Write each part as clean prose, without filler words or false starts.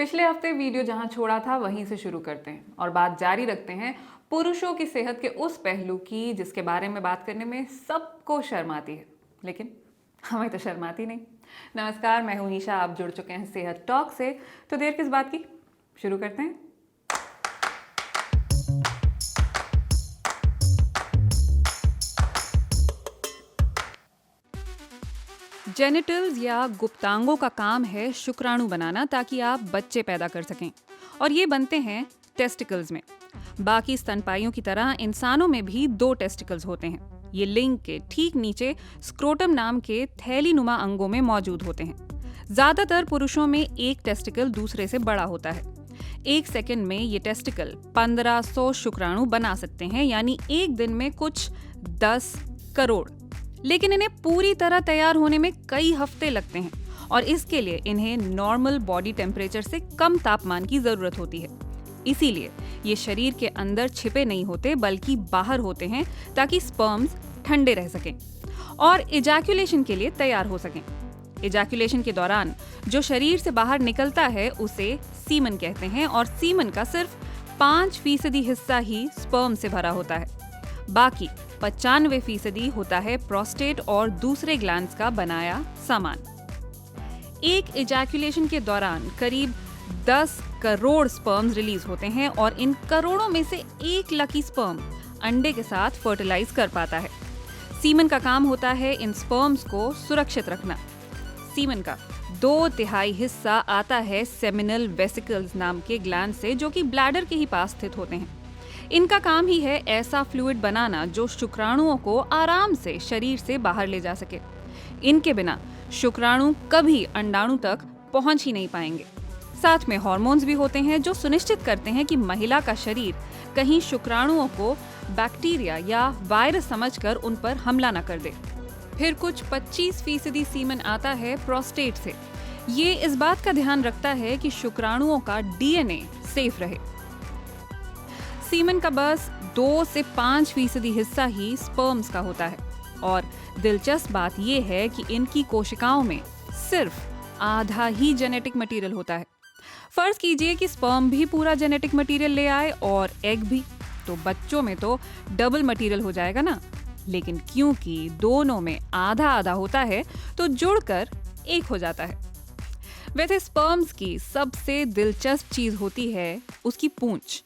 पिछले हफ्ते वीडियो जहां छोड़ा था वहीं से शुरू करते हैं और बात जारी रखते हैं पुरुषों की सेहत के उस पहलू की जिसके बारे में बात करने में सबको शर्म आती है, लेकिन हमें तो शर्माती नहीं। नमस्कार, मैं हूं निशा, आप जुड़ चुके हैं सेहत टॉक से। तो देर किस बात की, शुरू करते हैं। जेनिटल्स या गुप्तांगों का काम है शुक्राणु बनाना ताकि आप बच्चे पैदा कर सकें, और ये बनते हैं टेस्टिकल्स में। बाकी स्तनपाइयों की तरह इंसानों में भी 2 टेस्टिकल्स होते हैं। ये लिंग के ठीक नीचे स्क्रोटम नाम के थैलीनुमा अंगों में मौजूद होते हैं। ज्यादातर पुरुषों में एक टेस्टिकल दूसरे से बड़ा होता है। 1 सेकंड में ये टेस्टिकल 1500 शुक्राणु बना सकते हैं, यानी एक दिन में कुछ 10 करोड़। लेकिन इन्हें पूरी तरह तैयार होने में कई हफ्ते लगते हैं, और इसके लिए इन्हें नॉर्मल बॉडी टेम्परेचर से कम तापमान की जरूरत होती है। इसीलिए ये शरीर के अंदर छिपे नहीं होते बल्कि बाहर होते हैं, ताकि स्पर्म्स ठंडे रह सकें और इजैक्यूलेशन के लिए तैयार हो सकें। इजैक्यूलेशन के दौरान जो शरीर से बाहर निकलता है उसे सीमन कहते हैं, और सीमन का सिर्फ 5% हिस्सा ही स्पर्म से भरा होता है। बाकी 95% होता है प्रोस्टेट और दूसरे ग्लैंड्स का बनाया सामान। एक इजैक्यूलेशन के दौरान करीब 10 करोड़ स्पर्म्स रिलीज होते हैं, और इन करोड़ों में से एक लकी स्पर्म अंडे के साथ फर्टिलाइज कर पाता है। सीमन का काम होता है इन स्पर्म्स को सुरक्षित रखना। सीमन का 2/3 हिस्सा आता है सेमिनल वेसिकल्स नाम के ग्लैंड से, जो कि ब्लैडर के ही पास स्थित होते हैं। इनका काम ही है ऐसा फ्लूइड बनाना जो शुक्राणुओं को आराम से शरीर से बाहर ले जा सके। इनके बिना शुक्राणु कभी अंडाणु तक पहुंच ही नहीं पाएंगे। साथ में हार्मोन्स भी होते हैं जो सुनिश्चित करते हैं कि महिला का शरीर कहीं शुक्राणुओं को बैक्टीरिया या वायरस समझकर उन पर हमला न कर दे। फिर कुछ 25% सीमन आता है प्रोस्टेट से। ये इस बात का ध्यान रखता है कि शुक्राणुओं का डीएनए सेफ रहे। सीमन का बस 2 से 5% हिस्सा ही स्पर्म्स का होता है, और दिलचस्प बात यह है कि इनकी कोशिकाओं में सिर्फ आधा ही जेनेटिक मटेरियल होता है। फर्ज कीजिए कि स्पर्म भी पूरा जेनेटिक मटेरियल ले आए और एग भी, तो बच्चों में तो डबल मटेरियल हो जाएगा ना। लेकिन क्योंकि दोनों में आधा आधा होता है तो जुड़कर एक हो जाता है। वैसे स्पर्म्स की सबसे दिलचस्प चीज होती है उसकी पूंछ,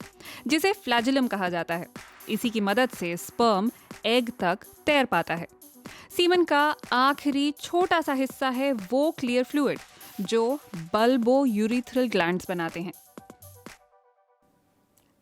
जिसे फ्लैजिलम कहा जाता है। इसी की मदद से स्पर्म एग तक तैर पाता है। सीमन का आखिरी छोटा सा हिस्सा है वो क्लियर फ्लूइड जो बल्बो यूरिथ्रल ग्लैंड्स बनाते हैं।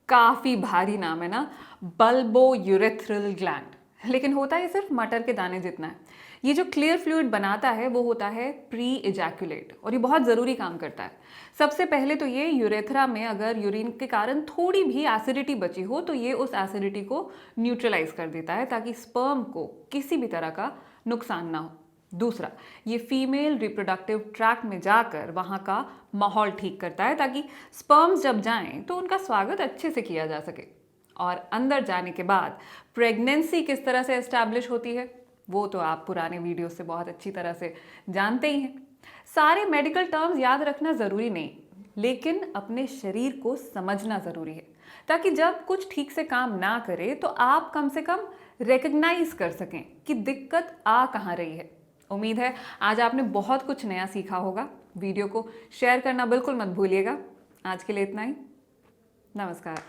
काफी भारी नाम है ना, बल्बो यूरिथ्रल ग्लैंड। लेकिन होता है सिर्फ मटर के दाने जितना है। ये जो क्लियर फ्लूइड बनाता है वो होता है प्री इजैक्यूलेट, और ये बहुत ज़रूरी काम करता है। सबसे पहले तो ये यूरेथ्रा में अगर यूरिन के कारण थोड़ी भी एसिडिटी बची हो तो ये उस एसिडिटी को न्यूट्रलाइज कर देता है, ताकि स्पर्म को किसी भी तरह का नुकसान ना हो। दूसरा, ये फीमेल रिप्रोडक्टिव ट्रैक्ट में जाकर वहाँ का माहौल ठीक करता है, ताकि स्पर्म्स जब जाएं तो उनका स्वागत अच्छे से किया जा सके। और अंदर जाने के बाद प्रेगनेंसी किस तरह से एस्टैब्लिश होती है वो तो आप पुराने वीडियो से बहुत अच्छी तरह से जानते ही हैं। सारे मेडिकल टर्म्स याद रखना ज़रूरी नहीं, लेकिन अपने शरीर को समझना ज़रूरी है, ताकि जब कुछ ठीक से काम ना करे तो आप कम से कम रिकग्नाइज कर सकें कि दिक्कत आ कहाँ रही है। उम्मीद है आज आपने बहुत कुछ नया सीखा होगा। वीडियो को शेयर करना बिल्कुल मत भूलिएगा। आज के लिए इतना ही। नमस्कार।